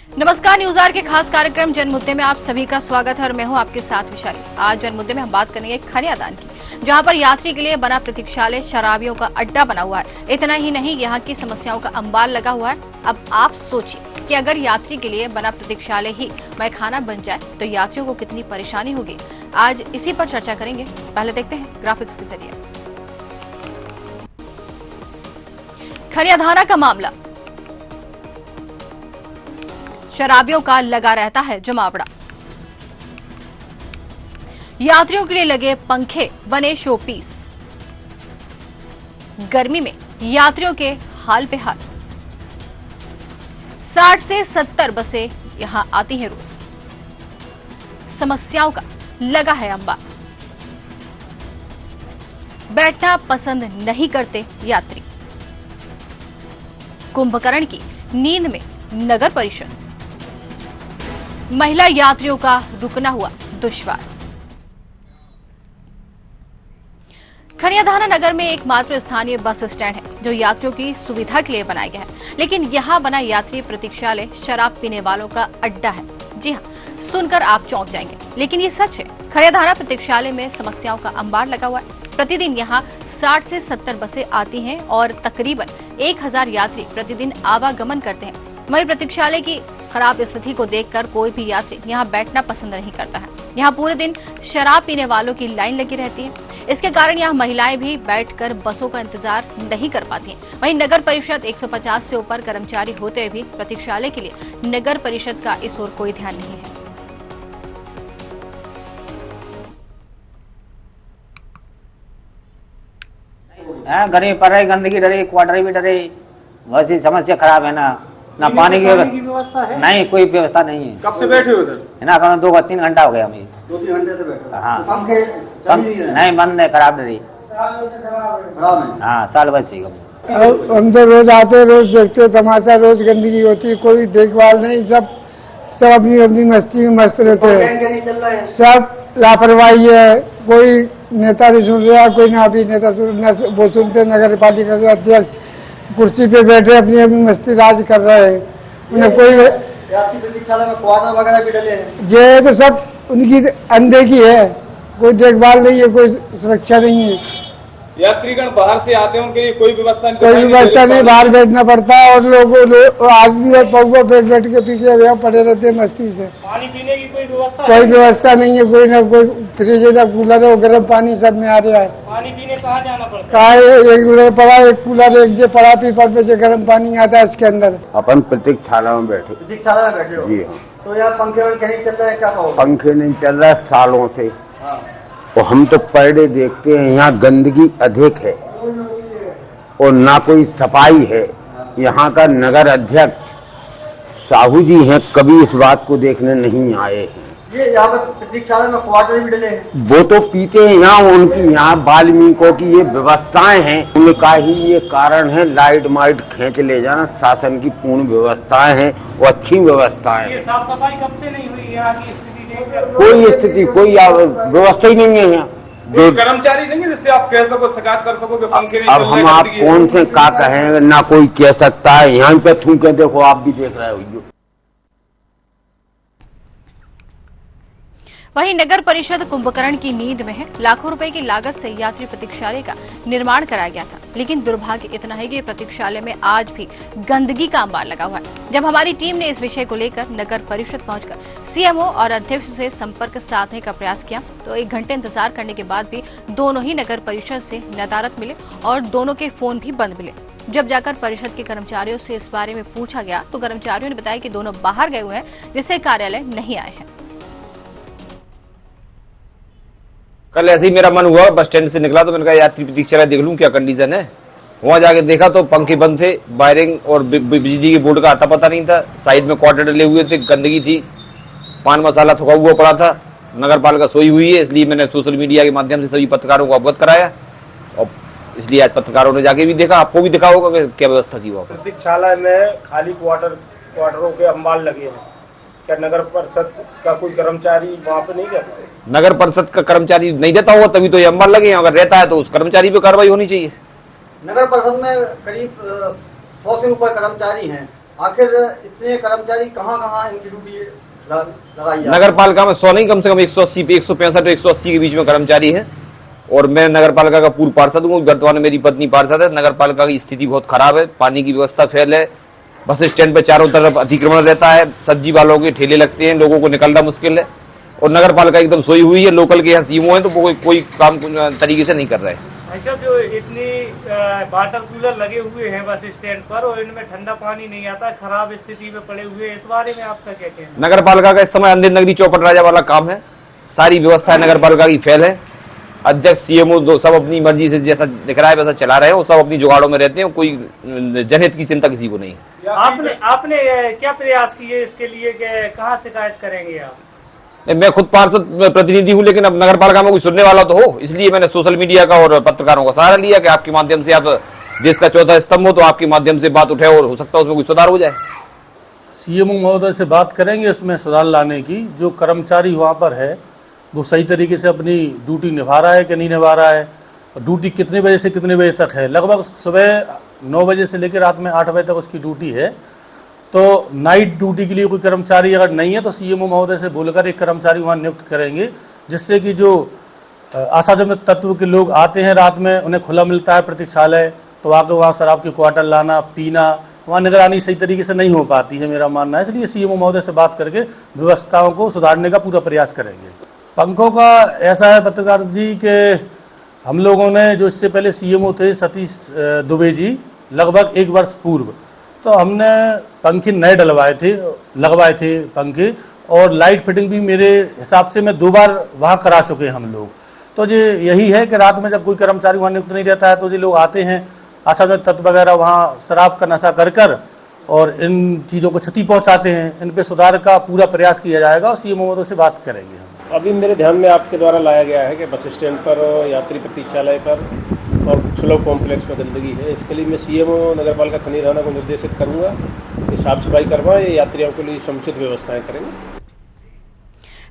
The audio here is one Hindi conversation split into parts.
नमस्कार, न्यूज आवर के खास कार्यक्रम जनमुद्दे में आप सभी का स्वागत है और मैं हूं आपके साथ विशाली। आज जनमुद्दे में हम बात करेंगे खनियादान की, जहां पर यात्री के लिए बना प्रतीक्षालय शराबियों का अड्डा बना हुआ है। इतना ही नहीं, यहां की समस्याओं का अंबार लगा हुआ है। अब आप सोचिए कि अगर यात्री के लिए बना प्रतीक्षालय ही मैखाना बन जाए तो यात्रियों को कितनी परेशानी होगी। आज इसी पर चर्चा करेंगे। पहले देखते हैं ग्राफिक्स के जरिए। खनियाधारा का मामला, शराबियों का लगा रहता है जमावड़ा। यात्रियों के लिए लगे पंखे बने शो पीस। गर्मी में यात्रियों के हाल बेहाल। 60 से 70 बसें यहां आती हैं रोज। समस्याओं का लगा है अंबार। बैठना पसंद नहीं करते यात्री। कुंभकर्ण की नींद में नगर परिषद। महिला यात्रियों का रुकना हुआ दुश्वार। खनियाधारा नगर में एकमात्र स्थानीय बस स्टैंड है जो यात्रियों की सुविधा के लिए बनाया गया है, लेकिन यहां बना यात्री प्रतीक्षालय शराब पीने वालों का अड्डा है। जी हां, सुनकर आप चौंक जाएंगे, लेकिन ये सच है। खनियाधारा प्रतीक्षालय में समस्याओं का अंबार लगा हुआ है। प्रतिदिन यहां 60 से 70 बसें आती हैं और तकरीबन 1000 यात्री प्रतिदिन आवागमन करते हैं। वहीं प्रतीक्षालय की खराब स्थिति को देखकर कोई भी यात्री यहां बैठना पसंद नहीं करता है। यहां पूरे दिन शराब पीने वालों की लाइन लगी रहती है। इसके कारण यहां महिलाएं भी बैठकर बसों का इंतजार नहीं कर पाती हैं। वहीं नगर परिषद 150 से ऊपर कर्मचारी होते हुए भी प्रतीक्षालय के लिए नगर परिषद का इस ओर कोई ध्यान नहीं है। गर्मी पड़ रही, गंदगी डरे, क्वार्टर भी डरे, वैसी समस्या खराब है ना पानी की व्यवस्था है, नहीं कोई व्यवस्था नहीं है। कब से बैठे हो उधर? है ना, 2-3 घंटा हो गया हमें। 2-3 घंटे से बैठे। हाँ, पंखे नहीं बंद है, खराब डरी। हाँ, साल भर से हम तो रोज आते, रोज देखते तमाशा, रोज गंदगी होती, कोई देखभाल नहीं। सब अपनी अपनी मस्ती में मस्त रहते हैं। सब लापरवाही है। कोई नेता नहीं सुन रहा, कोई ना भी नेता वो सुनते। नगर पालिका के अध्यक्ष कुर्सी पे बैठे अपनी अपनी मस्ती राज कर रहे हैं। उन्हें कोई यात्री प्रतीक्षालय में क्वार्टर वगैरह भी डले हैं। ये तो सब उनकी अनदेखी है। कोई देखभाल नहीं है, कोई सुरक्षा नहीं है। यात्रीगण बाहर से आते हैं, उनके लिए कोई व्यवस्था नहीं। कोई व्यवस्था नहीं, बाहर बैठना पड़ता है और लोग आदमी और पौवा बैठ के पीछे वहाँ पड़े रहते हैं मस्ती से। पानी पीने की कोई व्यवस्था नहीं है। कोई ना कोई फ्रिज है, ना कूलर है, गर्म पानी सब में आ रहा है। पानी पीने कहाँ जाना पड़ता है? कहा एक कूलर पड़ा, एक कूलर एक जो पड़ा पीपर पे से गर्म पानी आता है इसके अंदर। अपन प्रतीक्षालय में बैठे। प्रतीक्षालय में बैठे हो? जी हाँ। तो यार पंखे वंखे नहीं चल रहे हैं, क्या कहोगे? पंखे नहीं चल रहा सालों से। और हम तो पर डे देखते हैं यहाँ गंदगी अधिक है और ना कोई सफाई है। यहाँ का नगर अध्यक्ष साहू जी हैं, कभी इस बात को देखने नहीं आए हैं। ये यहाँ पर प्रतीक्षालय में क्वार्टर भी डले हैं। वो तो पीते हैं यहाँ, उनकी यहाँ वाल्मीकियों की ये व्यवस्थाएं हैं, उनका ही ये कारण है। लाइट माइट खींच ले जाना, शासन की पूर्ण व्यवस्थाएं हैं और अच्छी व्यवस्थाएं। ये साफ सफाई कब से नहीं हुई? यहाँ की स्थिति कोई स्थिति, कोई व्यवस्था ही नहीं है यहाँ। कर्मचारी नहीं है जिससे आप कह सको, शिकायत कर सको कि पंखे नहीं अब चल हम रहे, आप गंदगी है। कौन से का कहें, ना कोई कह सकता है। यहाँ पे थूके, देखो आप भी देख रहे हो। वहीं नगर परिषद कुंभकर्ण की नींद में है। लाखों रुपए की लागत से यात्री प्रतीक्षालय का निर्माण कराया गया था, लेकिन दुर्भाग्य इतना है कि प्रतीक्षालय में आज भी गंदगी का अंबार लगा हुआ है। जब हमारी टीम ने इस विषय को लेकर नगर परिषद पहुंचकर सीएमओ और अध्यक्ष से संपर्क साधने का प्रयास किया तो 1 घंटे इंतजार करने के बाद भी दोनों ही नगर परिषद से नदारद मिले और दोनों के फोन भी बंद मिले। जब जाकर परिषद के कर्मचारियों से इस बारे में पूछा गया तो कर्मचारियों ने बताया कि दोनों बाहर गए हुए हैं, जिससे कार्यालय नहीं आए हैं। कल ऐसे ही मेरा मन हुआ, बस स्टैंड से निकला तो मैंने कहा यात्री प्रतीक्षालय देख लूं क्या कंडीशन है। वहां जाके देखा तो पंखे बंद थे, वायरिंग और बिजली के बोर्ड का आता पता नहीं था। साइड में क्वार्टर डले हुए थे, गंदगी थी, पान मसाला थुका हुआ पड़ा था। नगर पालिका सोई हुई है, इसलिए मैंने सोशल मीडिया के माध्यम से सभी पत्रकारों को अवगत कराया और इसलिए आज पत्रकारों ने जाके भी देखा, आपको भी दिखा होगा कि क्या व्यवस्था की। वहाँ प्रतीक्षालय में खाली क्वार्टरों के अंबार लगे हैं। क्या नगर परिषद का कोई कर्मचारी वहाँ पे नहीं रहता? नगर परिषद का कर्मचारी नहीं रहता होगा तभी तो ये अंबार लगे हैं। अगर रहता है तो उस कर्मचारी पे कार्रवाई होनी चाहिए। नगर परिषद में करीब 100 से ऊपर कर्मचारी हैं, आखिर इतने कर्मचारी कहाँ इनकी ड्यूटी लगाई है? नगर पालिका में 100 नहीं, कम से कम 180, 165 और 180 के बीच में कर्मचारी है। और मैं नगर पालिका का पूर्व पार्षद हूँ, वर्तमान में मेरी पत्नी पार्षद है। नगर पालिका की स्थिति बहुत खराब है, पानी की व्यवस्था फेल है, बस स्टैंड पे चारों तरफ अतिक्रमण रहता है, सब्जी वालों के ठेले लगते हैं, लोगों को निकलना मुश्किल है। और नगर पालिका एकदम सोई हुई है। लोकल के यहाँ सीएमओ है तो वो कोई काम तरीके से नहीं कर रहे हैं। अच्छा, जो इतनी वाटर कूलर लगे हुए हैं बस स्टैंड पर और इनमें ठंडा पानी नहीं आता, खराब स्थिति में पड़े हुए हैं, इस बारे में आपका क्या कहना है? नगर पालिका का इस समय अंधेर नगरी चौपट राजा वाला काम है, सारी व्यवस्था नगर पालिका की फेल है। अध्यक्ष सीएमओ सब अपनी मर्जी से जैसा दिख रहा है वैसा चला रहे हैं, वो सब अपनी जुगाड़ों में रहते हैं, कोई जनहित की चिंता किसी को नहीं। आपने क्या प्रयास किए इसके लिए, कहाँ शिकायत करेंगे आप? मैं खुद पार्षद प्रतिनिधि हूँ, लेकिन अब नगर पालिका में कोई सुनने वाला तो हो, इसलिए मैंने सोशल मीडिया का और पत्रकारों का सहारा लिया कि आपके माध्यम से, आप देश का चौथा स्तंभ हो तो आपके माध्यम से बात उठाए और हो सकता है उसमें कोई सुधार हो जाए। सीएमओ महोदय से बात करेंगे इसमें सुधार लाने की। जो कर्मचारी वहाँ पर है वो सही तरीके से अपनी ड्यूटी निभा रहा है कि नहीं निभा रहा है, ड्यूटी कितने बजे से कितने बजे तक है। लगभग सुबह 9 बजे से लेकर रात में 8 बजे तक उसकी ड्यूटी है। तो नाइट ड्यूटी के लिए कोई कर्मचारी अगर नहीं है तो सीएमओ महोदय से बोलकर एक कर्मचारी वहाँ नियुक्त करेंगे, जिससे कि जो असामाजिक तत्व के लोग आते हैं रात में, उन्हें खुला मिलता है प्रतीक्षालय, तो आके वहाँ शराब के क्वार्टर लाना पीना, वहाँ निगरानी सही तरीके से नहीं हो पाती है, मेरा मानना है। इसलिए सीएमओ महोदय से बात करके व्यवस्थाओं को सुधारने का पूरा प्रयास करेंगे। पंखों का ऐसा है पत्रकार जी कि हम लोगों ने, जो इससे पहले सीएमओ थे सतीश दुबे जी, लगभग 1 वर्ष पूर्व, तो हमने पंखे नए लगवाए थे पंखे, और लाइट फिटिंग भी मेरे हिसाब से मैं 2 बार वहाँ करा चुके हैं हम लोग। तो ये यही है कि रात में जब कोई कर्मचारी वहाँ नियुक्त नहीं रहता है तो ये लोग आते हैं असामाजिक तत्व वगैरह वहाँ शराब का नशा कर और इन चीज़ों को क्षति पहुँचाते हैं। इन पे सुधार का पूरा प्रयास किया जाएगा और सीएमओ महोदय से बात करेंगे हम। अभी मेरे ध्यान में आपके द्वारा लाया गया है कि बस स्टैंड पर, यात्री प्रतीक्षालय पर और सुलभ कॉम्प्लेक्स में गंदगी है। इसके लिए मैं सीएमओ नगर पालिका खनीर थाना को निर्देशित करूंगा कि साफ सफाई करवाएं, यात्रियों के लिए समुचित व्यवस्थाएं करेंगे।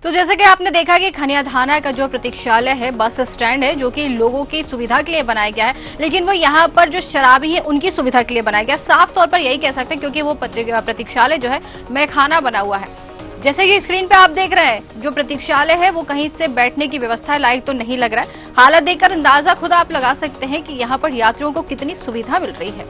तो जैसे कि आपने देखा कि खनिया थाना का जो प्रतीक्षालय है, बस स्टैंड है, जो कि लोगों की सुविधा के लिए बनाया गया है, लेकिन वो यहाँ पर जो शराबी है उनकी सुविधा के लिए बनाया गया। साफ तौर पर यही कह सकते हैं, क्योंकि वो प्रतीक्षालय जो है मैखाना बना हुआ है। जैसे कि स्क्रीन पे आप देख रहे हैं, जो प्रतीक्षालय है वो कहीं से बैठने की व्यवस्था लायक तो नहीं लग रहा है। हालत देखकर अंदाजा खुद आप लगा सकते हैं कि यहाँ पर यात्रियों को कितनी सुविधा मिल रही है।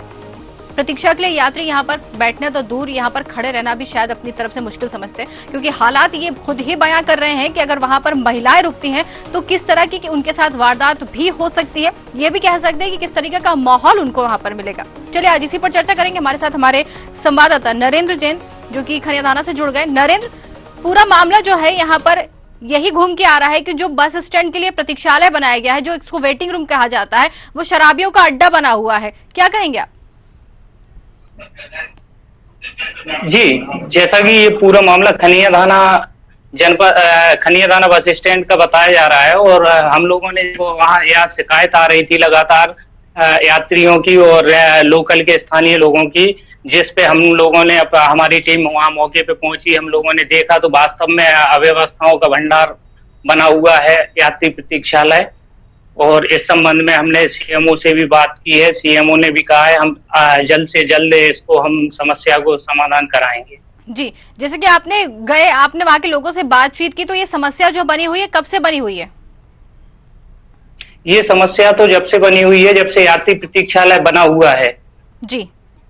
प्रतीक्षा के लिए यात्री यहाँ पर बैठने तो दूर, यहाँ पर खड़े रहना भी शायद अपनी तरफ से मुश्किल समझते हैं, क्योंकि हालात ये खुद ही बयां कर रहे हैं कि अगर वहां पर महिलाएं रुकती हैं तो किस तरह की उनके साथ वारदात भी हो सकती है। ये भी कह सकते हैं कि किस तरीके का माहौल उनको वहां पर मिलेगा। चलिए आज इसी पर चर्चा करेंगे। हमारे साथ हमारे संवाददाता नरेंद्र जैन, जो कि खनिया थाना से जुड़ गए। नरेंद्र, पूरा मामला जो है यहाँ पर यही घूम के आ रहा है कि जो बस स्टैंड के लिए प्रतीक्षालय बनाया गया है, जो इसको वेटिंग रूम कहा जाता है, वो शराबियों का अड्डा बना हुआ है। क्या कहेंगे आप? जी, जैसा कि ये पूरा मामला खनिया थाना बस स्टैंड का बताया जा रहा है, और हम लोगों ने वहाँ यहाँ शिकायत आ रही थी लगातार यात्रियों की और लोकल के स्थानीय लोगों की, जिस पे हम लोगों ने, हमारी टीम वहाँ मौके पे पहुंची। हम लोगों ने देखा तो वास्तव में अव्यवस्थाओं का भंडार बना हुआ है यात्री प्रतीक्षालय, और इस संबंध में हमने सीएमओ से भी बात की है। सीएमओ ने भी कहा है हम जल्द से जल्द इसको हम समस्या को समाधान कराएंगे। जी, जैसे कि आपने वहाँ के लोगों से बातचीत की, तो ये समस्या जो बनी हुई है कब से बनी हुई है? ये समस्या तो जब से बनी हुई है, जब से यात्री प्रतीक्षालय बना हुआ है जी,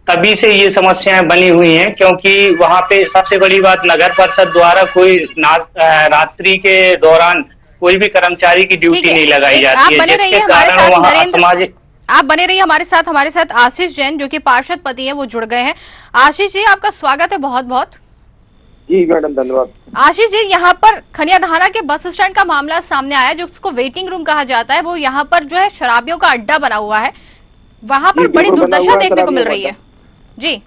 तभी से ये समस्याएं बनी हुई हैं। क्योंकि वहाँ पे सबसे बड़ी बात, नगर परिषद द्वारा कोई रात्रि के दौरान कोई भी कर्मचारी की ड्यूटी नहीं लगाई जाती है, जिसके कारण वहाँ असामाजिक। आप बने रहिए हमारे साथ आशीष जैन, जो कि पार्षद पति है, वो जुड़ गए हैं। आशीष जी, आपका स्वागत है बहुत बहुत। जी मैडम, धन्यवाद। आशीष जी, यहाँ पर खनिया थाना के बस स्टैंड का मामला सामने आया, जो उसको वेटिंग रूम कहा जाता है, वो यहाँ पर जो है शराबियों का अड्डा बना हुआ है। वहाँ पर बड़ी दुर्दशा देखने को मिल रही है। जी,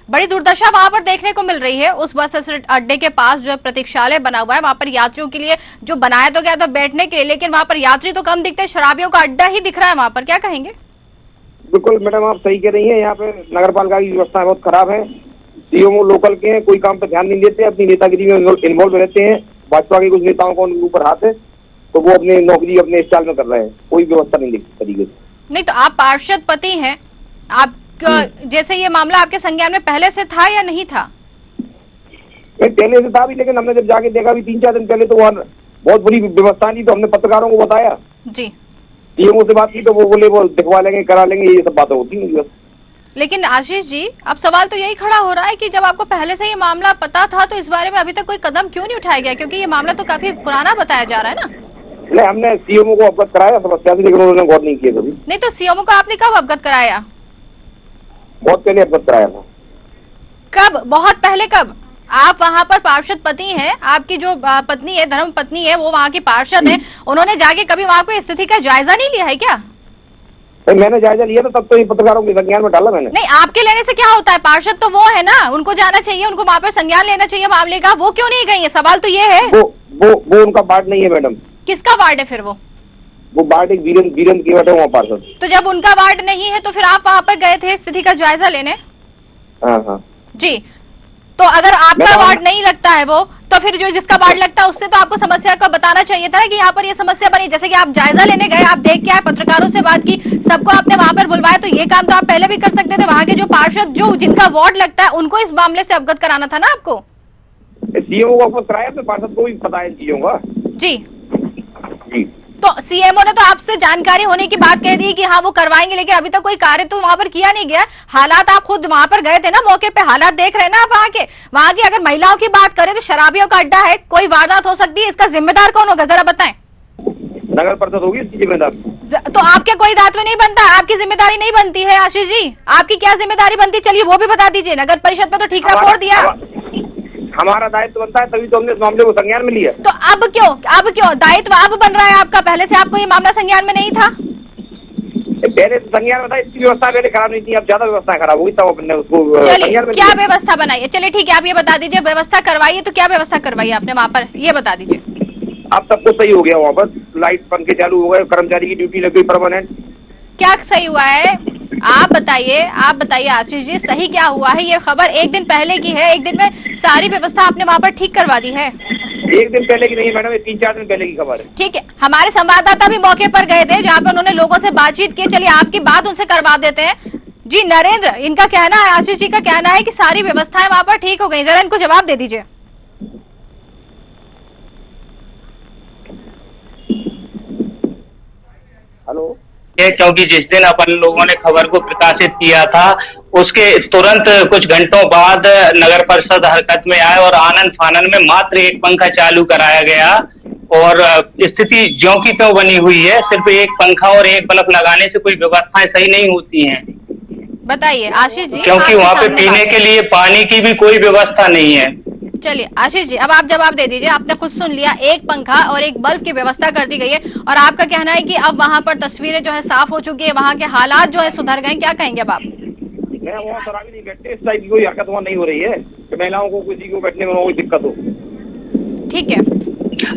बड़ी दुर्दशा वहां पर देखने को मिल रही है। उस बस अड्डे के पास जो प्रतीक्षालय बना हुआ है, वहां पर यात्रियों के लिए जो बनाया तो गया था बैठने के लिए, लेकिन वहां पर यात्री तो कम दिखते, शराबियों का अड्डा ही दिख रहा है वहां पर। क्या कहेंगे? बिल्कुल मैडम, आप सही कह रही हैं। यहाँ पे नगर पालिका की व्यवस्था बहुत खराब है। सीएमओ लोकल के हैं, कोई काम पे ध्यान नहीं देते, अपनी नेतागिरी में इन्वॉल्व रहते हैं। भाजपा के कुछ नेताओं को उनके ऊपर हाथ है, तो वो अपनी नौकरी अपने स्टाइल में कर रहे हैं, कोई व्यवस्था नहीं दिखती तरीके से। नहीं तो आप पार्षद पति हैं, आप जैसे ये मामला आपके संज्ञान में पहले से था या नहीं था? पहले से था भी, लेकिन हमने जब जाके देखा भी 3-4 दिन पहले तो वहाँ बहुत बड़ी व्यवस्था नहीं, तो हमने पत्रकारों को बताया जी, सीएमओ से बात की तो वो बोले वो दिखवा लेंगे, करा लेंगे, ये सब बातें होती हैं बस। लेकिन आशीष जी, अब सवाल तो यही खड़ा हो रहा है कि जब आपको पहले से ये मामला पता था तो इस बारे में अभी तक कोई कदम क्यों नहीं उठाया गया? क्योंकि ये मामला तो काफी पुराना बताया जा रहा है ना। नहीं, हमने सीएमओ को अवगत कराया समस्या से, लेकिन उन्होंने गौर नहीं किया कभी। नहीं तो सीएमओ को आपने कब अवगत कराया? बहुत पहले अवगत कराया था। कब? बहुत पहले कब? आप वहाँ पर पार्षद पति हैं, आपकी जो पत्नी है, धर्म पत्नी है, वो वहाँ की पार्षद है, उन्होंने जाके कभी वहाँ पे स्थिति का जायजा नहीं लिया है क्या? मैंने जायजा लिया था, तब तो ये पत्रकारों के संज्ञान में डाला मैंने। नहीं, आपके लेने से क्या होता है? पार्षद तो वो है ना, उनको जाना चाहिए, उनको वहाँ पर संज्ञान लेना चाहिए मामले का। वो क्यों नहीं गई है? सवाल तो ये है। वो उनका वार्ड नहीं है मैडम। किसका वार्ड है फिर? वो वार्ड एक वीरेंद्र की वार्ड है, वहाँ पार्षद। तो जब उनका वार्ड नहीं है तो फिर आप वहाँ पर गए थे स्थिति का जायजा लेने? हाँ जी, तो अगर आपका वार्ड नहीं लगता है वो, तो फिर जो जिसका वार्ड लगता है उससे तो आपको समस्या का बताना चाहिए था ना कि यहाँ पर ये समस्या बनी। जैसे कि आप जायजा लेने गए, आप देख के आए, पत्रकारों से बात की, सबको आपने वहाँ पर बुलवाया, तो ये काम तो आप पहले भी कर सकते थे। वहाँ के जो पार्षद जो जिनका वार्ड लगता है उनको इस मामले से अवगत कराना था ना आपको। सीएमओ को अवगत कराया, अपने पार्षद को भी पता है चीजों का। जी, जी। तो सीएमओ ने तो आपसे जानकारी होने की बात कह दी कि हाँ वो करवाएंगे, लेकिन अभी तक कोई कार्य तो वहाँ पर किया नहीं गया। हालात आप खुद वहाँ पर गए थे ना, मौके पे हालात देख रहे हैं ना आप वहाँ की अगर महिलाओं की बात करें तो शराबियों का अड्डा है, कोई वारदात हो सकती है, इसका जिम्मेदार कौन होगा जरा बताएं? नगर परिषद होगी इसकी जिम्मेदार। तो आपके कोई दायित्व नहीं बनता? आपकी जिम्मेदारी नहीं बनती है आशीष जी? आपकी क्या जिम्मेदारी बनती? चलिए वो भी बता दीजिए। नगर परिषद में तो ठीक फोड़ दिया, हमारा दायित्व बनता है, तभी तो हमने इस मामले को संज्ञान में लिया। तो अब क्यों दायित्व अब बन रहा है आपका? पहले से आपको ये मामला संज्ञान में नहीं था? पहले से संज्ञान में था, इसकी व्यवस्था पहले खराब नहीं थी, अब ज्यादा व्यवस्था खराब हुई, तब अपने उसको चलिए क्या व्यवस्था बनाई है? चलिए ठीक है, आप ये बता दीजिए, व्यवस्था करवाइए तो क्या व्यवस्था करवाई आपने वहाँ पर, ये बता दीजिए। अब सब कुछ सही हो गया, वहाँ पर लाइट पंखे चालू हो गए, कर्मचारी की ड्यूटी लग गई परमानेंट। क्या सही हुआ है? आप बताइए आशीष जी, सही क्या हुआ है? ये खबर एक दिन पहले की है, एक दिन में सारी व्यवस्था आपने वहाँ पर ठीक करवा दी है? एक दिन पहले की नहीं मैडम, 3-4 दिन पहले की खबर है। ठीक है, हमारे संवाददाता भी मौके पर गए थे जहाँ पे उन्होंने लोगों से बातचीत की। चलिए आपकी बात उनसे करवा देते हैं। जी नरेंद्र, इनका कहना है, आशीष जी का कहना है कि सारी व्यवस्थाएं वहाँ पर ठीक हो गई, जरा इनको जवाब दे दीजिए। हेलो, क्योंकि जिस दिन अपन लोगों ने खबर को प्रकाशित किया था उसके तुरंत कुछ घंटों बाद नगर परिषद हरकत में आए और आनंद फानन में मात्र एक पंखा चालू कराया गया और स्थिति ज्यों की त्यों बनी हुई है। सिर्फ एक पंखा और एक बल्ब लगाने से कोई व्यवस्थाएं सही नहीं होती हैं। बताइए आशीष जी, क्योंकि वहाँ पे पीने के लिए पानी की भी कोई व्यवस्था नहीं है। चलिए आशीष जी, अब आप जवाब दे दीजिए। आपने खुद सुन लिया, एक पंखा और एक बल्ब की व्यवस्था कर दी गई है और आपका कहना है कि अब वहाँ पर तस्वीरें जो है साफ हो चुकी है, वहाँ के हालात जो है सुधर गए। क्या कहेंगे अब आप? वहाँ शराबी नहीं बैठते, इस टाइप की कोई हरकत वहाँ नहीं हो रही है कि महिलाओं को किसी को बैठने में कोई दिक्कत हो। ठीक है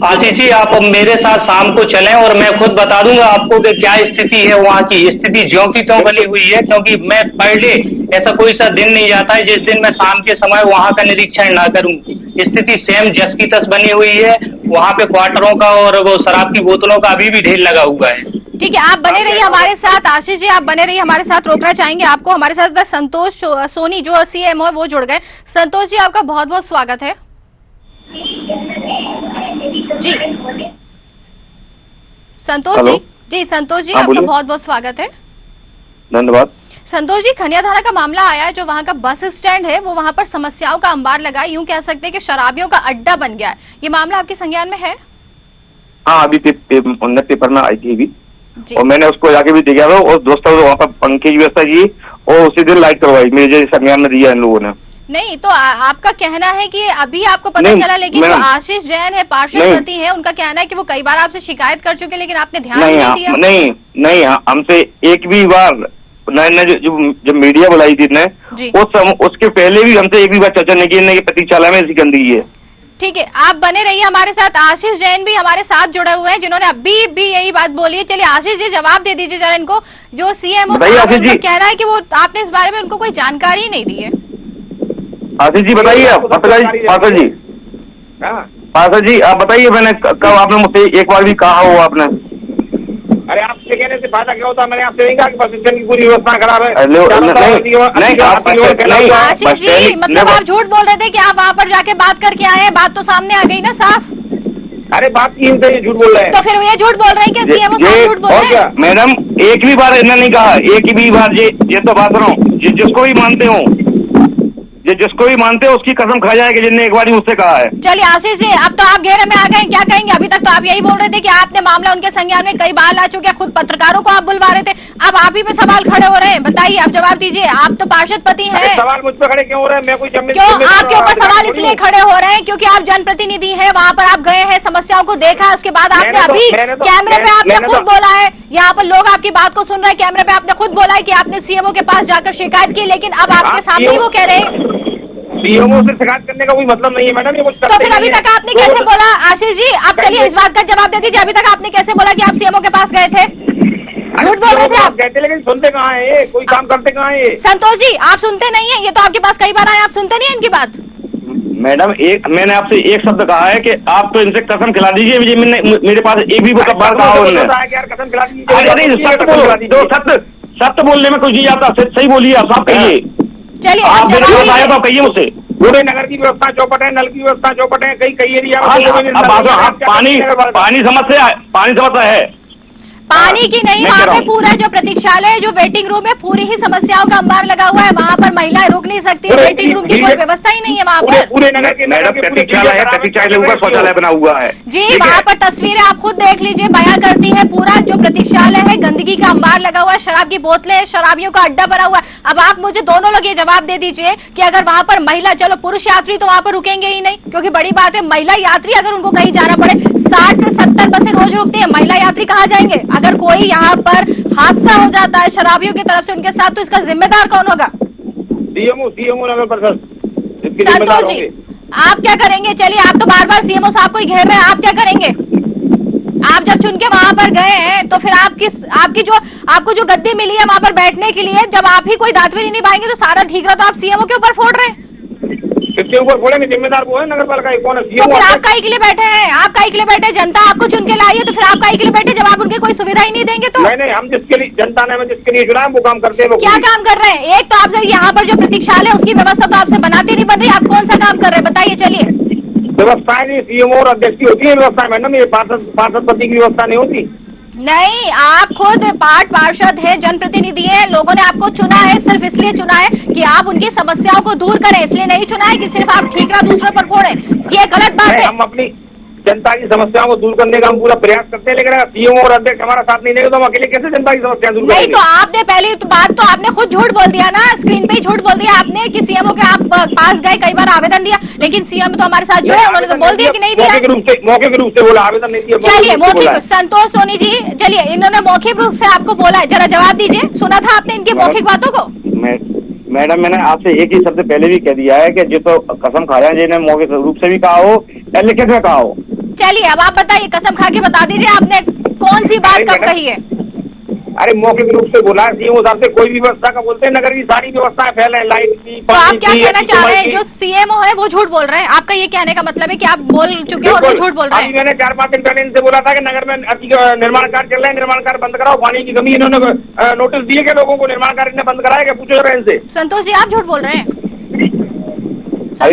आशीष जी, आप मेरे साथ शाम को चलें और मैं खुद बता दूंगा आपको कि क्या स्थिति है वहाँ की। स्थिति ज्यों की त्यों बनी हुई है, क्योंकि मैं पर डे ऐसा कोई सा दिन नहीं जाता है जिस दिन मैं शाम के समय वहाँ का निरीक्षण ना करूं। स्थिति सेम जस की तस बनी हुई है। वहाँ पे क्वार्टरों का और वो शराब की बोतलों का अभी भी ढेर लगा हुआ है। ठीक है, आप बने रहिए हमारे साथ। आशीष जी आप बने रहिए हमारे साथ, रोकना चाहेंगे आपको। हमारे साथ संतोष सोनी जो सीएमओ है वो जुड़ गए। संतोष जी आपका बहुत बहुत स्वागत है। जी संतोष जी, संतोष जी आपका बहुत बहुत स्वागत है। धन्यवाद। संतोष जी, खनियाधारा का मामला आया है, जो वहाँ का बस स्टैंड है वो वहाँ पर समस्याओं का अंबार लगा है, यूं कह सकते हैं कि शराबियों का अड्डा बन गया है। ये मामला आपके संज्ञान में है? हाँ, अभी पेपर में आई थी अभी, और मैंने उसको जाके भी देखा था और दोस्तों वहाँ पर पंखे की व्यवस्था की और उसी दिन लाइट करवाई, मेरे संज्ञान में दिया इन लोगों ने। नहीं तो आपका कहना है कि अभी आपको पता चला, लेकिन जो आशीष जैन है पार्षद पति है, उनका कहना है कि वो कई बार आपसे शिकायत कर चुके लेकिन आपने ध्यान नहीं दिया। नहीं, हमसे एक भी बार जब मीडिया बुलाई थी ने उसके पहले भी हमसे एक भी बार चर्चा नहीं की प्रतीक्षालय में ऐसी गंदगी है। ठीक है, आप बने रहिए हमारे साथ। आशीष जैन भी हमारे साथ जुड़े हुए हैं जिन्होंने अभी भी यही बात बोली है। चलिए आशीष जी जवाब दे दीजिए जरा इनको, जो सीएमओ कहना है कि वो आपने इस बारे में उनको कोई जानकारी नहीं दी है। आशीष जी बताइए आप। पार्षद जी आप बताइए, मैंने कब आपने मुझसे एक बार भी कहा हो आपने? अरे आपसे कहने से फायदा क्या होता है? मैंने आपसे नहीं कहा कि बस स्टैंड की पूरी व्यवस्था खराब है। आशीष जी, मतलब आप झूठ बोल रहे थे कि आप वहाँ पर जाके बात करके आए हैं, बात तो सामने आ गई ना साफ। अरे बात की इनसे ये झूठ बोल रहे हैं, तो फिर ये झूठ बोल रहे हैं कि सीएमओ साहब झूठ बोल रहे हैं? मैडम एक भी बार इन्होंने नहीं कहा, एक भी बार ये तो बात रहा हूँ, जिसको भी मानते हो, जिसको भी मानते हो उसकी कसम खा जाएगी जिनने एक बार मुझसे कहा है। चलिए आशीष जी, अब तो आप घेरे में आ गए, क्या कहेंगे? अभी तक तो आप यही बोल रहे थे कि आपने मामला उनके संज्ञान में कई बार ला चुके, खुद पत्रकारों को आप बुलवा रहे थे, अब आप ही पे सवाल खड़े हो रहे हैं। बताइए, आप जवाब दीजिए, आप तो पार्षद पति हैं। सवाल मुझ पर खड़े क्यों हो रहे हैं? मैं कोई क्यों आपके ऊपर सवाल इसलिए खड़े हो रहे हैं क्योंकि आप जनप्रतिनिधि हैं, वहाँ पर आप गए हैं, समस्याओं को देखा है, उसके बाद आपने अभी कैमरे पे आपने खुद बोला है, यहाँ पर लोग आपकी बात को सुन रहे हैं, कैमरे पे आपने खुद बोला है कि आपने सीएमओ के पास जाकर शिकायत की, लेकिन अब आपके सामने वो कह रहे हैं सीएमओ से शिकायत करने का कोई मतलब नहीं है मैडम, ये कुछ तो फिर अभी तक आपने कैसे बोला? आशीष जी, आप चलिए इस बात का जवाब दे दीजिए, अभी तक आपने कैसे बोला कि आप सीएमओ के पास गए थे? झूठ बोल रहे थे आप। कहते लेकिन सुनते कहाँ है? कोई काम करते कहाँ है? संतोष जी, आप सुनते नहीं है, ये तो आपके पास कई बार आए, आप सुनते नहीं है इनकी बात? मैडम मैंने आपसे एक शब्द कहा है कि आप तो इनसे कसम खिला दीजिए, मेरे पास एक भी बार कहा उन्होंने। सत्य बोलने में कुछ नहीं आता, सही बोलिए आप, साफ कहिए। चलिए आप आया तो कहिए मुझसे। पूरे नगर की व्यवस्था चौपट है, नल की व्यवस्था चौपट है, कई एरिया पानी समस्या है, पानी की नहीं, वहाँ पे पूरा जो प्रतीक्षालय, जो वेटिंग रूम है, पूरी ही समस्याओं का अंबार लगा हुआ है, वहाँ पर महिलाएं रुक नहीं सकती, वेटिंग रूम की कोई व्यवस्था ही नहीं है वहाँ पर। पूरे नगर के मैडम प्रतीक्षालय है, प्रतीक्षालय के ऊपर शौचालय बना हुआ है जी, वहाँ पर तस्वीरें आप खुद देख लीजिए, बयां करती है, पूरा जो प्रतीक्षालय है गंदगी का अंबार लगा हुआ है, शराब की बोतलें, शराबियों का अड्डा बना हुआ है। अब आप मुझे दोनों लोग ये जवाब दे दीजिए कि अगर वहाँ पर महिला, चलो पुरुष यात्री तो वहाँ पर रुकेंगे ही नहीं, क्योंकि बड़ी बात है, महिला यात्री अगर उनको कहीं जाना पड़े, 60 से 70 बसें रोज रुकती है, महिला यात्री कहाँ जाएंगे? अगर कोई यहाँ पर हादसा हो जाता है शराबियों की तरफ से उनके साथ, तो इसका जिम्मेदार कौन होगा? सीएमओ नगर परिषद। संतोष जी, आप क्या करेंगे? चलिए, आप तो बार बार सीएमओ साहब को ही घेर रहे हैं, आप क्या करेंगे? आप जब चुन के वहाँ पर गए हैं तो फिर आपको जो गद्दी मिली है वहाँ पर बैठने के लिए, जब आप ही कोई दायित्व नहीं निभाएंगे तो सारा ठीकरा तो आप सीएमओ के ऊपर फोड़ रहे हैं। किसके ऊपर फोड़ेंगे? जिम्मेदार वो है नगर पालिका, कौन है? तो फिर आप काहे के लिए बैठे हैं? आप काहे के लिए बैठे? जनता आपको चुन के लाई है, तो फिर आप काहे के लिए बैठे जब आप उनके कोई सुविधा ही नहीं देंगे? तो नहीं, हम जिसके लिए, जनता ने जिसके लिए चुना है वो काम करते हैं। क्या काम कर रहे हैं? एक तो आप यहाँ पर जो प्रतीक्षालय उसकी व्यवस्था तो आपसे बनाती नहीं बन रही, आप कौन सा काम कर रहे हैं बताइए? चलिए, व्यवस्थाएं नहीं, सीएमओ और अध्यक्ष की होती है व्यवस्था मैडम, ये पार्षद पति की व्यवस्था नहीं होती। नहीं, आप खुद पार्षद है, जनप्रतिनिधि है, लोगों ने आपको चुना है, सिर्फ इसलिए चुना है कि आप उनकी समस्याओं को दूर करें, इसलिए नहीं चुना है कि सिर्फ आप ठीकरा दूसरों पर फोड़ें। ये गलत बात है। हम अपनी जनता की समस्याओं को दूर करने का हम पूरा प्रयास करते हैं, लेकिन अगर सीएमओ और अध्यक्ष हमारा साथ नहीं देंगे तो हम अकेले कैसे जनता की समस्या दूर करेंगे? नहीं, तो आपने पहले बात तो आपने खुद झूठ बोल दिया ना, स्क्रीन पे ही झूठ बोल दिया आपने कि सीएमओ के आप पास गए, कई बार आवेदन दिया, लेकिन सीएम तो हमारे साथ जुड़े, उन्होंने तो बोल दिया कि नहीं दिया। मौखिक रूप से बोला, आवेदन नहीं दिया। चलिए, मौखिक, संतोष सोनी जी, चलिए, इन्होंने मौखिक रूप से आपको बोला है, जरा जवाब दीजिए, सुना था आपने इनकी मौखिक बातों को? मैडम मैंने आपसे एक ही शब्द पहले भी कह दिया है कि जो तो कसम खाया जिन्हें मौखिक रूप से भी कहा हो या लिखित में कहा हो। चलिए, अब आप बताइए, कसम खा के बता दीजिए आपने कौन सी बात कब कही है? अरे मौखिक रूप से बोला है सीएमओ साहब से, कोई भी व्यवस्था का बोलते हैं, नगर की सारी व्यवस्थाएं फैले, लाइट की, तो आप क्या कहना चाह रहे हैं? जो सीएमओ है वो झूठ बोल रहे हैं, आपका ये कहने का मतलब है कि आप बोल चुके हो और वो झूठ बोल रहे हैं? मैंने 4-5 दिन पहले इनसे बोला था कि नगर में निर्माण कार्य चल रहे हैं, निर्माण कार्य बंद कराओ, पानी की कमी, इन्होंने नोटिस दिए कि लोगों को निर्माण कार्य इन्हें बंद कराया, पूछो जरा इनसे। संतोष जी, आप झूठ बोल रहे हैं?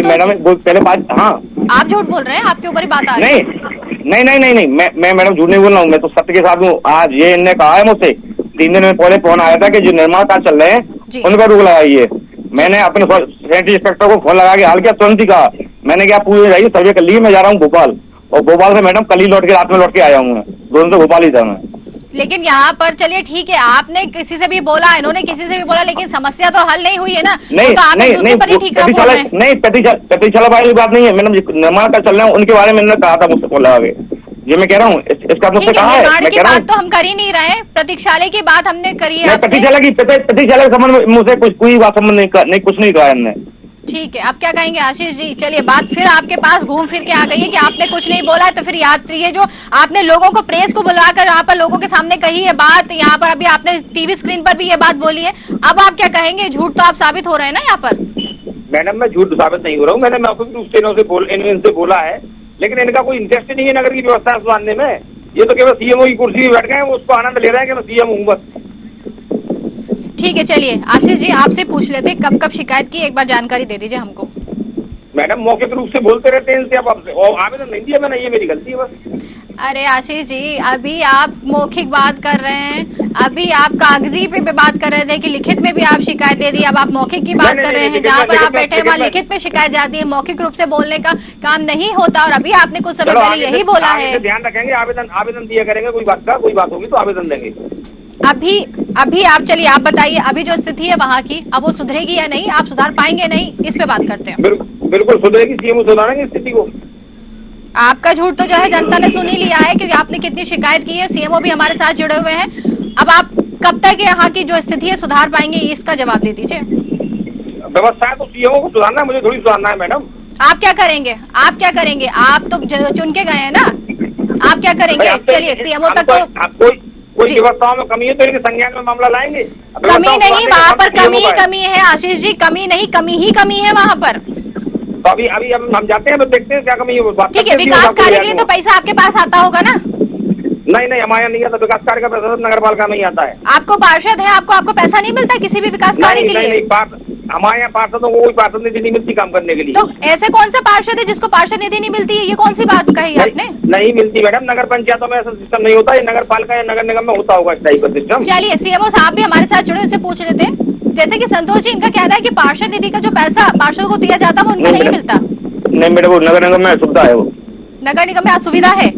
मैडम पहले बात, हाँ आप झूठ बोल रहे हैं, आपके ऊपर ही बात आ रही है। नहीं, मैं मैडम झूठ नहीं बोल रहा हूँ, मैं तो सत्य के साथ हूँ। आज ये इनने कहा है मुझसे 3 दिन में पहले फोन आया था कि जो निर्माण कार्य चल रहे हैं उन पर रोक लगाइए। मैंने अपने सेक्रेटरी इंस्पेक्टर को फोन लगा के हाल किया, तुरंत ही कहा, मैंने क्या पूरे जाइए सर्वे कर लिए, मैं जा रहा हूँ भोपाल, और भोपाल से मैडम कल ही लौट के रात में लौट के आया हूँ, 2 दिन से भोपाल ही था मैं। लेकिन यहाँ पर चलिए ठीक है, आपने किसी से भी बोला, इन्होंने किसी से भी बोला, लेकिन समस्या तो हल नहीं हुई है ना। नहीं, तो आप दूसरे पर ही ठीक बोल रहे हैं। नहीं, प्रतीक्षालय वाली बात नहीं है मैडम, निर्माण कार्य चल रहे हैं उनके बारे में इन्होंने कहा था मुझसे फोन लगा के, ये मैं कह रहा हूँ, इसका मुझसे कहा है। निर्माण की बात तो हम कर ही नहीं रहे, प्रतीक्षालय की बात हमने करी है। प्रतीक्षालय के संबंध में मुझसे कोई बात संबंध नहीं, कुछ नहीं कहा हमने। ठीक है, अब क्या कहेंगे आशीष जी? चलिए, बात फिर आपके पास घूम फिर के आ गई है कि आपने कुछ नहीं बोला है, तो फिर यात्री है जो आपने लोगों को, प्रेस को बुलाकर यहाँ पर लोगों के सामने कही है बात, यहाँ पर अभी आपने टीवी स्क्रीन पर भी ये बात बोली है, अब आप क्या कहेंगे? झूठ तो आप साबित हो रहे हैं ना यहाँ पर। मैडम मैं झूठ साबित नहीं हो रहा हूँ, मैंने मौखिक रूप से इनसे बोला है, लेकिन इनका कोई इंटरेस्ट नहीं है नगर की व्यवस्था सुधारने में। ये तो केवल सीएमओ की कुर्सी में बैठ गए हैं, वो उसको आनंद ले रहे हैं कि मैं सीएम हूँ बस। ठीक है, चलिए आशीष जी आपसे पूछ लेते कब कब शिकायत की, एक बार जानकारी दे दीजिए हमको। मैडम मौखिक रूप से बोलते रहते हैं इनसे, अब आपसे और आवेदन नहीं दिया मैंने, ये मेरी गलती है बस। अरे आशीष जी, अभी आप मौखिक बात कर रहे हैं, अभी आप कागजी पे बात कर रहे थे कि लिखित में भी आप शिकायत दे दी, अब आप मौखिक की बात कर रहे हैं। जहाँ पर आप बैठे वहाँ लिखित में शिकायत जाती है, मौखिक रूप से बोलने का काम नहीं होता। और अभी आपने कुछ समय पहले यही बोला है। ध्यान रखेंगे, आवेदन दिया करेंगे, कोई बात होगी तो आवेदन देंगे। अभी आप चलिए, आप बताइए अभी जो स्थिति है वहाँ की, अब वो सुधरेगी या नहीं, आप सुधार पाएंगे नहीं, इस पे बात करते हैं। बिल्कुल सुधरेगी, सीएम सुधारेंगे स्थिति को। आपका झूठ तो जो है जनता ने सुन ही लिया है, क्योंकि आपने कितनी शिकायत की है, सीएमओ भी हमारे साथ जुड़े हुए हैं। अब आप कब तक यहाँ की जो स्थिति है सुधार पाएंगे, इसका जवाब दे दीजिए। व्यवस्था है तो सीएमओ को सुधारना है, मुझे थोड़ी सुधारना है मैडम। आप क्या करेंगे, आप क्या करेंगे, आप तो चुन के गए हैं ना, आप क्या करेंगे? चलिए सीएमओ तक तो कोई व्यवस्थाओं में कमी है तो इनके संज्ञान में मामला लाएंगे। कमी नहीं, वहाँ पर कमी है आशीष जी, कमी नहीं, कमी है वहाँ पर। तो अभी हम जाते हैं तो देखते हैं क्या कमी है। ठीक है, विकास कार्य के लिए तो पैसा आपके पास आता होगा ना? नहीं हमारे यहाँ नहीं आता, विकास कार्य का पैसा नगर पालिका में ही आता है। आपको पार्षद है, आपको पैसा नहीं मिलता किसी भी विकास कार्य के लिए? हमारे यहाँ पार्षदों को कोई पार्षद निधि नहीं मिलती काम करने के लिए। तो ऐसे कौन सा पार्षद है जिसको पार्षद निधि नहीं मिलती है? ये कौन सी बात कही आपने? नहीं मिलती मैडम, नगर पंचायतों में ऐसा सिस्टम नहीं होता, ये नगर पालिका या नगर निगम में होता होगा इस टाइप का सिस्टम। चलिए सीएमओ साहब भी हमारे साथ जुड़े, उनसे पूछ लेते हैं। जैसे कि संतोष जी, इनका कहना है कि पार्षद निधि का जो पैसा पार्षद को दिया जाता है वो उनको नहीं मिलता। नहीं मैडम, वो नगर निगम में सुविधा है, वो नगर निगम में असुविधा है,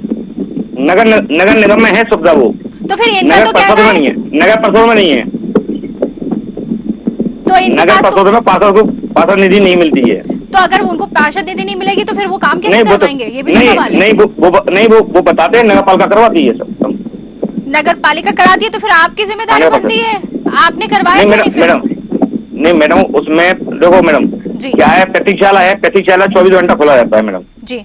नगर निगम में है सुविधा वो। तो फिर इनका तो कहना है नगर परिषद में नहीं है, तो नगर परिषद में पार्षद निधि नहीं मिलती है। तो अगर उनको पार्षद निधि नहीं मिलेगी तो फिर वो काम कैसे करवाएंगे? ये भी सवाल है। वो बताते हैं नगर पालिका करवाती है सब। नगर पालिका कराती है तो फिर आपकी जिम्मेदारी बनती है, आपने करवाया नहीं मैडम, उसमें देखो मैडम क्या है, प्रतीक्षालय है, प्रतीक्षालय 24 घंटा खुला रहता है मैडम जी।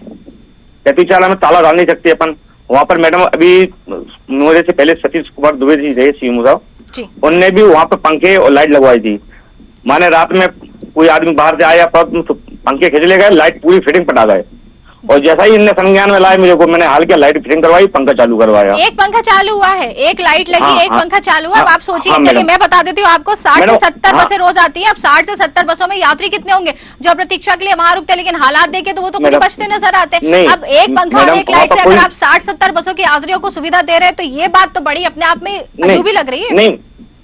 प्रतीक्षालय में ताला डाल नहीं सकते अपन वहाँ पर मैडम। अभी मेरे से पहले सतीश कुमार दुबे जी थे सीएम साहब, उनने भी वहाँ पर पंखे और लाइट लगवाई थी। माने रात में कोई आदमी बाहर से आया तो पंखे खींच ले गए, लाइट पूरी फिटिंग पटा गए, और जैसा ही इनने संज्ञान में लाए मुझे को, मैंने हाल क्या लाइट फिटिंग करवाई, पंखा चालू करवाया। एक पंखा चालू हुआ है, एक लाइट लगी, एक पंखा चालू हुआ। अब आप सोचिए, चलिए मैं बता देती हूँ आपको, 60 से 70 बसें रोज आती हैं। अब 60 से 70 बसों में यात्री कितने होंगे जो प्रतीक्षा के लिए वहां रुकते हैं, लेकिन हालात देखे तो वो तो कुछ बचते नजर आते हैं। अब एक पंखा और एक लाइट से अगर आप 60-70 बसों के यात्रियों को सुविधा दे रहे हैं तो ये बात तो बड़ी अपने आप में अजूबी लग रही है।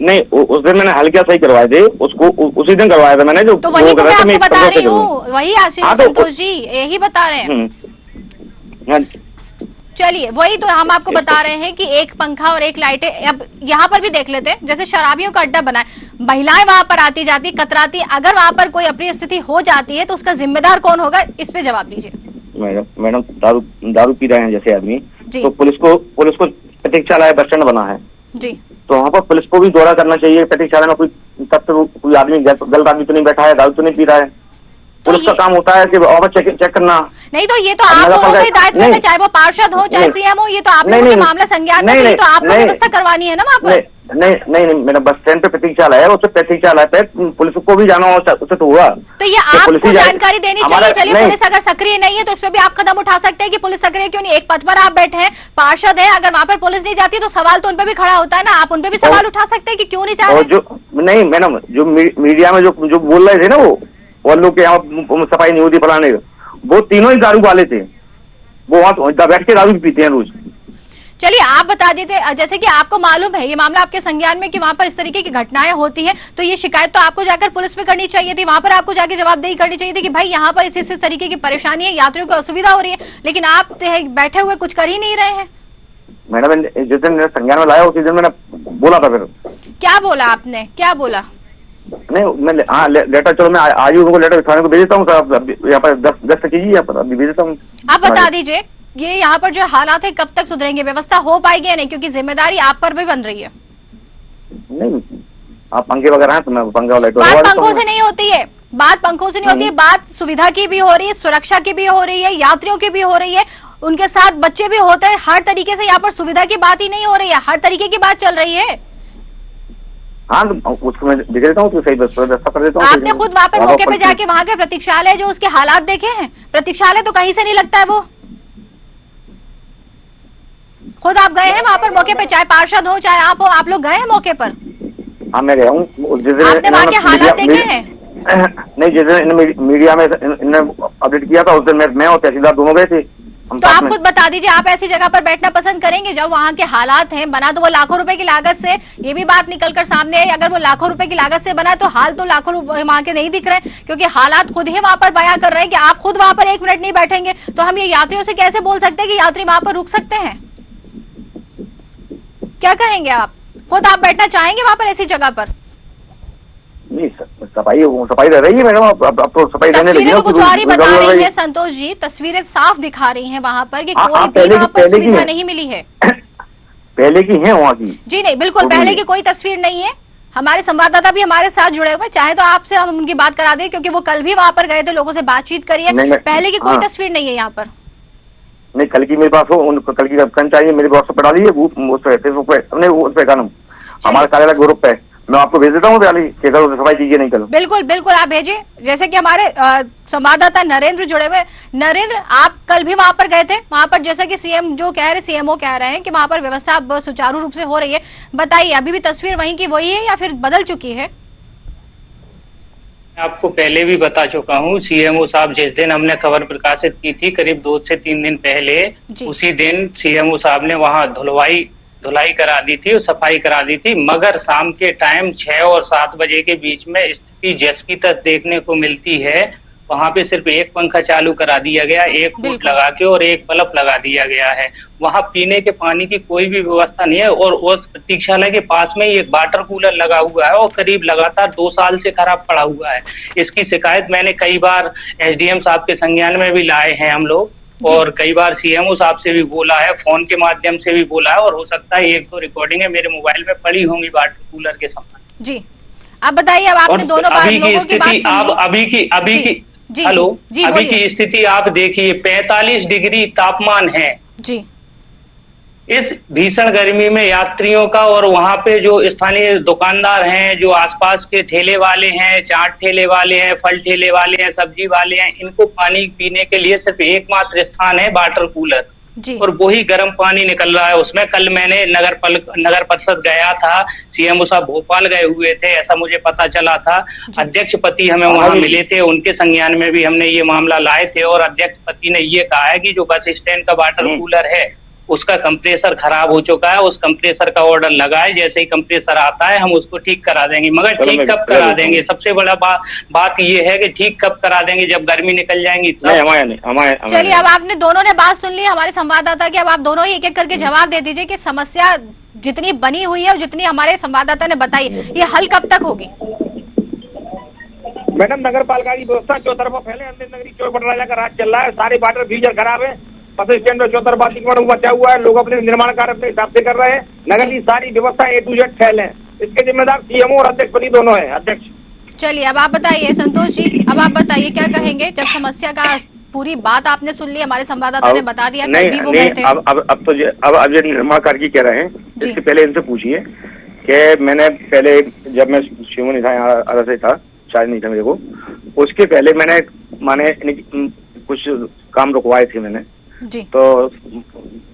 नहीं उस दिन मैंने हल्का सही करवाए थे, उसको उसी दिन करवाया था मैंने, जो तो वही तो मैं आपको बता रही हूँ, वही आशीष संतोष जी यही बता रहे हैं। चलिए वही तो हम आपको बता रहे हैं कि एक पंखा और एक लाइटें। अब यहाँ पर भी देख लेते हैं, जैसे शराबियों का अड्डा बना है, महिलाएं वहां पर आती जाती कतराती, अगर वहां पर कोई अप्रिय स्थिति हो जाती है तो उसका जिम्मेदार कौन होगा, इस पे जवाब दीजिए। मैडम दारू पी रहे हैं जैसे आदमी, तो पुलिस को प्रतीक्षालय बस स्टैंड बना है जी, तो वहाँ पर पुलिस को भी दौरा करना चाहिए। प्रतीक्षालय में कोई आदमी गलत आदमी तो नहीं बैठा है, दारू तो नहीं पी रहा है, तो पुलिस का काम होता है कि वहाँ पर चेक करना। नहीं तो ये तो आप लोगों के दायित्व में, चाहे वो पार्षद हो चाहे सीएम हो, ये तो आप लोगों के मामला संज्ञान में, तो आपको व्यवस्था करवानी है ना वहाँ पर। नहीं मेरा बस स्टैंड पे प्रतीक्षालय है, उससे प्रतीक्षालय पे पुलिस को भी जाना उसे तो हुआ, तो ये आपको जानकारी देनी चाहिए। चलिए पुलिस अगर सक्रिय नहीं है तो इस पे भी आप कदम उठा सकते हैं कि पुलिस सक्रिय क्यों नहीं। एक पद पर आप बैठे हैं, पार्षद है, अगर वहाँ पर पुलिस नहीं जाती तो सवाल तो उन पर भी खड़ा होता है ना, आप उन पर भी सवाल उठा सकते हैं कि क्यों नहीं जा रहे। नहीं मैडम, जो मीडिया में जो बोल रहे थे ना वो लोग के यहाँ सफाई नहीं होती फलाने, वो तीनों ही दारू वाले थे, वो वहाँ बैठ के दारू पीते हैं रोज। चलिए आप बता देते, जैसे कि आपको मालूम है ये मामला आपके संज्ञान में कि वहां पर इस तरीके की घटनाएं होती हैं, तो ये शिकायत तो आपको जाकर पुलिस में करनी चाहिए थी, वहां पर आपको जाके जवाबदेही करनी चाहिए थी कि भाई यहाँ पर इस तरीके की परेशानी है, यात्रियों को असुविधा हो रही है, लेकिन आप बैठे हुए कुछ कर ही नहीं रहे हैं। मैडम जिस दिन मेरे संज्ञान में लाया उसी दिन मैंने बोला था। फिर क्या बोला आपने, क्या बोला? नहीं मैं लेटर, चलो मैं आज ही उनको लेटर थाने को भेज देता हूँ, यहाँ पर 10 कीजिए, यहाँ पर अभी भेज देता हूँ। आप बता दीजिए ये यहाँ पर जो हालात है कब तक सुधरेंगे, व्यवस्था हो पाएगी या नहीं, क्योंकि जिम्मेदारी आप पर भी बन रही है। नहीं आप पंखे वगैरह हैं तो मैं पंखे वाला बात पंखों से नहीं होती है, बात पंखों से नहीं होती है, बात सुविधा की भी हो रही है, सुरक्षा की भी हो रही है, यात्रियों की भी हो रही है, उनके साथ बच्चे भी होते हैं, हर तरीके से यहाँ पर सुविधा की बात ही नहीं हो रही है, हर तरीके की बात चल रही है। हाँ उसको मैं दिख देता हूँ, सही व्यवस्था कर देता हूँ। आपने खुद वहाँ पर मौके पे जाके वहाँ के प्रतीक्षालय जो उसके हालात देखे हैं, प्रतीक्षालय तो कहीं से नहीं लगता है वो। खुद आप गए हैं वहाँ पर मौके पे, चाहे पार्षद हो चाहे आप हो, आप लोग गए हैं मौके पर? हाँ मैं गया हूँ। आपने वहाँ के हालात देखे हैं? नहीं, जिस दिन मीडिया में इन्होंने अपडेट किया था उस दिन मैं और तहसीलदार दोनों गए थे। तो आप खुद बता दीजिए, आप ऐसी जगह पर बैठना पसंद करेंगे जब वहाँ के हालात हैं? बना तो वो लाखों रुपए की लागत से, ये भी बात निकलकर सामने आई, अगर वो लाखों रुपए की लागत से बना तो हाल तो लाखों रुपए वहाँ के नहीं दिख रहे, क्योंकि हालात खुद ही वहाँ पर बयां कर रहे हैं कि आप खुद वहाँ पर 1 मिनट नहीं बैठेंगे तो हम ये यात्रियों से कैसे बोल सकते हैं कि यात्री वहाँ पर रुक सकते हैं? क्या कहेंगे आप? खुद आप बैठना चाहेंगे वहाँ पर ऐसी जगह पर? नहीं, सफाई रह रही है मैडम, अब तो सफाई रहने लगी है। तस्वीरें तो कुछ और ही बता रही है संतोष जी, तस्वीरें साफ दिखा रही हैं वहाँ पर कि कोई भी वहाँ पर सुविधा नहीं मिली है। पहले की है वहाँ की? जी नहीं, बिल्कुल पहले की कोई तस्वीर नहीं है। हमारे संवाददाता भी हमारे साथ जुड़े हुए, चाहे तो आपसे हम उनकी बात करा दें, क्योंकि वो कल भी वहाँ पर गए थे, लोगों से बातचीत करिए। पहले की कोई तस्वीर नहीं है यहाँ पर। नहीं, कल की मेरे पास हो, कल की कर्मचारी मेरे पास पड़ा दी है, उस पे हमारे कार्यालय ग्रुप पे मैं आपको भेज देता हूँ सफाई कीजिए। नहीं करो, बिल्कुल बिल्कुल आप भेजिए। जैसे कि हमारे संवाददाता नरेंद्र जुड़े हुए। नरेंद्र, आप कल भी वहां पर गए थे, वहां पर जैसा कि सीएम जो कह रहे, सीएमओ कह रहे हैं कि वहां पर व्यवस्था अब सुचारू रूप से हो रही है, बताइए अभी भी तस्वीर वहीं की वही है या फिर बदल चुकी है? आपको पहले भी बता चुका हूँ, सीएमओ साहब जिस दिन हमने खबर प्रकाशित की थी करीब 2 से 3 दिन पहले, उसी दिन सीएमओ साहब ने वहां धुलाई करा दी थी और सफाई करा दी थी, मगर शाम के टाइम 6 और 7 बजे के बीच में स्थिति जैसी तस देखने को मिलती है। वहां पे सिर्फ एक पंखा चालू करा दिया गया, एक फूट लगा के और एक बल्ब लगा दिया गया है। वहां पीने के पानी की कोई भी व्यवस्था नहीं है और उस प्रतीक्षालय के पास में ही एक वाटर कूलर लगा हुआ है और करीब लगातार 2 साल से खराब पड़ा हुआ है। इसकी शिकायत मैंने कई बार एसडीएम साहब के संज्ञान में भी लाए हैं हम लोग, और कई बार सीएमओ साहब से भी बोला है, फोन के माध्यम से भी बोला है, और हो सकता है 1-2 रिकॉर्डिंगें मेरे मोबाइल में पड़ी होंगी वाटर कूलर के संबंध। जी, अब बताइए, अब आपने दोनों बात लोगों की बात सुन ली। अभी की स्थिति आप देखिए, 45 डिग्री तापमान है जी। इस भीषण गर्मी में यात्रियों का, और वहां पे जो स्थानीय दुकानदार हैं, जो आसपास के ठेले वाले हैं, चाट ठेले वाले हैं, फल ठेले वाले हैं, सब्जी वाले हैं, इनको पानी पीने के लिए सिर्फ एकमात्र स्थान है वाटर कूलर जी। और वही गर्म पानी निकल रहा है उसमें। कल मैंने नगर परिषद गया था, सीएमओ साहब भोपाल गए हुए थे, ऐसा मुझे पता चला था। अध्यक्ष पति हमें वहां मिले थे, उनके संज्ञान में भी हमने ये मामला लाए थे, और अध्यक्ष पति ने ये कहा है कि जो बस स्टैंड का वाटर कूलर है उसका कंप्रेसर खराब हो चुका है, उस कंप्रेसर का ऑर्डर लगा है, जैसे ही कंप्रेसर आता है हम उसको ठीक करा देंगे। मगर ठीक कब करा देंगे? सबसे बड़ा बात ये है कि ठीक कब करा देंगे, जब गर्मी निकल जाएंगी। चलिए, अब आपने दोनों ने बात सुन ली हमारे संवाददाता की, अब आप दोनों ही एक-एक करके जवाब दे दीजिए कि समस्या जितनी बनी हुई है और जितनी हमारे संवाददाता ने बताई, ये हल कब तक होगी? मैडम, नगर पालिका की व्यवस्था चौतरफा फैले, अंदर नगरी चोर बटराजा का राज चल रहा है, सारे वाटर फीचर खराब है, बस स्टैंड में चौतरफा अतिक्रमण बचा हुआ है, लोग अपने निर्माण कार्य अपने हिसाब से कर रहे हैं, नगर की सारी व्यवस्था A to Z फैल है, इसके जिम्मेदार सीएमओ और अध्यक्ष पति दोनों है। अध्यक्ष, चलिए अब आप बताइए संतोष जी, अब आप बताइए क्या कहेंगे जब समस्या का पूरी बात आपने सुन ली, हमारे संवाददाता ने बता दिया। नहीं, अब ये निर्माण कार्य की कह रहे हैं, इससे पहले इनसे पूछिए कि मैंने पहले जब मैं शिवमो नहीं था, यहाँ से था, शायद नहीं था मेरे को, उसके पहले मैंने कुछ काम रुकवाए थे मैंने जी। तो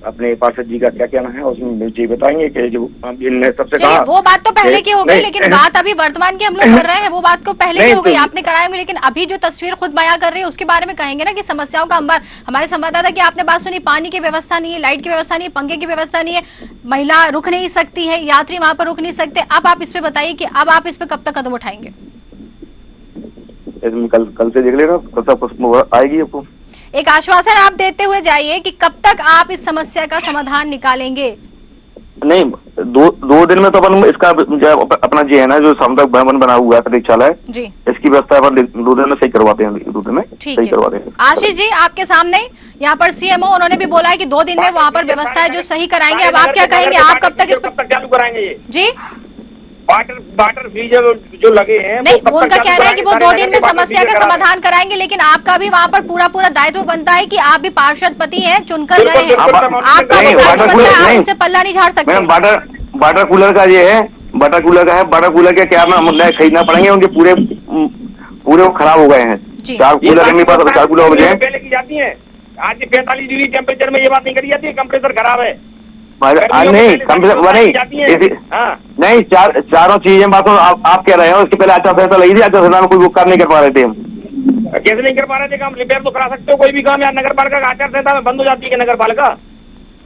अपने पार्षद जी का क्या कहना है उसमें जी बताएंगे कि जो इनने सबसे कहा। वो बात तो पहले की हो गई, लेकिन बात अभी वर्तमान की हम लोग कर रहे हैं, वो बात को पहले की हो गई, आपने कराएंगे, लेकिन अभी जो तस्वीर खुद बयां कर रही है उसके बारे में कहेंगे ना कि समस्याओं का अंबार। हमारे संवाददाता की आपने बात सुनी, पानी की व्यवस्था नहीं है, लाइट की व्यवस्था नहीं है, पंखे की व्यवस्था नहीं है, महिला रुक नहीं सकती है, यात्री वहां पर रुक नहीं सकते। अब आप इस पे बताइए कि अब आप इस पे कब तक कदम उठाएंगे? कल से देख लेना, कल तक आएगी आपको। एक आश्वासन आप देते हुए जाइए कि कब तक आप इस समस्या का समाधान निकालेंगे। नहीं, दो दिन में तो अपन इसका अपना जो है ना, जो सामुदायिक भवन बना हुआ है प्रतीक्षालय जी, इसकी व्यवस्था अपन 2 दिन में सही करवाते हैं, 2 दिन में सही करवाते हैं। आशीष जी, आपके सामने यहाँ पर सीएमओ उन्होंने भी बोला है कि 2 दिन में वहाँ पर व्यवस्था है जो सही कराएंगे। अब आप क्या कहेंगे, आप कब तक इस पर चालू कराएंगे जी? वाटर फ्रीजर जो लगे हैं, नहीं, उनका कहना है कि वो 2 दिन में समस्या का समाधान कराएंगे, लेकिन आपका भी वहाँ पर पूरा दायित्व बनता है कि आप भी पार्षद पति हैं, चुनकर गए हैं, आपका दायित्व बनता है, आप उससे पल्ला नहीं झाड़ सकते। वाटर कूलर का ये है, वाटर कूलर का है, वाटर कूलर के क्या मतलब खरीदना पड़ेंगे, उनके पूरे खराब हो गए हैं। 4 कूलर मेरे पास, 4 कूलर हो गए पहले की जाती है। आज 45 डिग्री टेम्परेचर में ये बात नहीं करी जाती है कंप्रेसर खराब है, नहीं कम से कम नहीं चारों चीजें बात आप कह रहे हो। इसके पहले आचार संहिता लगी थी, आचार संहिता में कोई वो काम नहीं कर पा रहे थे हम। कैसे नहीं कर पा रहे थे काम? रिपेयर तो करा सकते हो कोई भी काम यार। नगर पालिका का आचार संहिता में बंद हो जाती है नगर पालिका।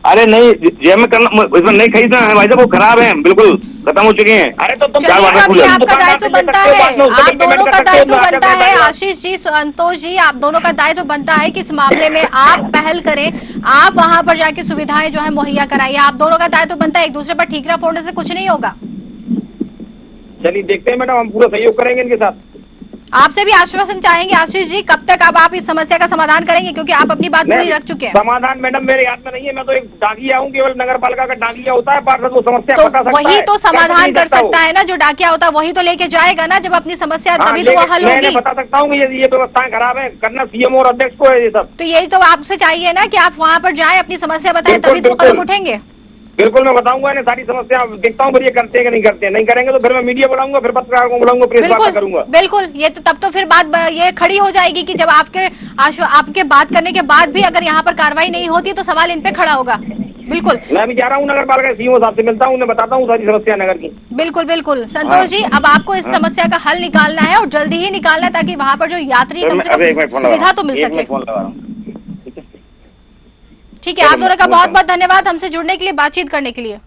अरे नहीं जेब में करना, इसमें नहीं खरीदना है भाई साहब, वो खराब है, बिल्कुल खत्म हो चुके हैं। अरे तो तुम आपका दायित्व बनता है, आप दोनों का दायित्व बनता है, आशीष जी, संतोष जी, आप दोनों का दायित्व बनता है कि इस मामले में आप पहल करें, आप वहां पर जाके सुविधाएं जो है मुहैया कराइए। आप दोनों का दायित्व बनता है, एक दूसरे पर ठीकरा फोड़ने से कुछ नहीं होगा। चलिए देखते हैं मैडम, हम पूरा सहयोग करेंगे इनके साथ। आपसे भी आश्वासन चाहेंगे आशीष जी, कब तक अब आप इस समस्या का समाधान करेंगे, क्योंकि आप अपनी बात पूरी रख चुके हैं। समाधान मैडम मेरे याद में नहीं है, मैं तो एक डाकिया हूँ, केवल नगर पालिका का डाकिया होता है, पार्षद वो समस्या बता सकता है। वही तो समाधान कर सकता है ना, जो डाकिया होता है वही तो लेके जाएगा ना जब अपनी समस्या, तभी तो वो हल होगी। बता सकता हूँ ये व्यवस्थाएं खराब है, करना सीएम और अध्यक्ष को है ये सब। तो यही तो आपसे चाहिए ना कि आप वहाँ पर जाए, अपनी समस्या बताएं, तभी तो कदम उठेंगे। बिल्कुल मैं बताऊंगा इन्हें सारी समस्या, देखता हूँ फिर ये करते हैं कि नहीं करते हैं। नहीं करेंगे तो फिर मैं मीडिया बुलाऊंगा, फिर पत्रकारों को बुलाऊंगा, प्रेस वार्ता करूंगा। बिल्कुल, ये तो तब तो फिर बात ये खड़ी हो जाएगी कि जब आपके बात करने के बाद भी अगर यहाँ पर कार्रवाई नहीं होती तो सवाल इन पे खड़ा होगा। बिल्कुल, मैं भी जा रहा हूँ नगर पालिका सीएम साहब से मिलता हूँ, उन्हें बताता हूँ सारी समस्या नगर की। बिल्कुल बिल्कुल संतोष जी, अब आपको इस समस्या का हल निकालना है और जल्दी ही निकालना है, ताकि वहाँ पर जो यात्री कम से कम सुविधा तो मिल सके। ठीक है, आप दोनों का बहुत बहुत धन्यवाद हमसे जुड़ने के लिए, बातचीत करने के लिए।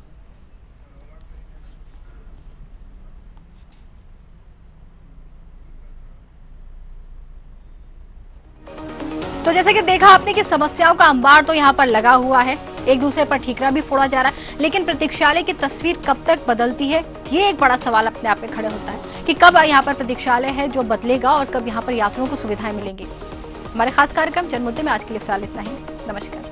तो जैसे कि देखा आपने कि समस्याओं का अंबार तो यहाँ पर लगा हुआ है, एक दूसरे पर ठीकरा भी फोड़ा जा रहा है, लेकिन प्रतीक्षालय की तस्वीर कब तक बदलती है, ये एक बड़ा सवाल अपने आप में खड़े होता है कि कब यहाँ पर प्रतीक्षालय है जो बदलेगा और कब यहाँ पर यात्रियों को सुविधाएं मिलेंगी। हमारे खास कार्यक्रम जनमुद्दे में आज के लिए फिलहाल इतना ही। नमस्कार।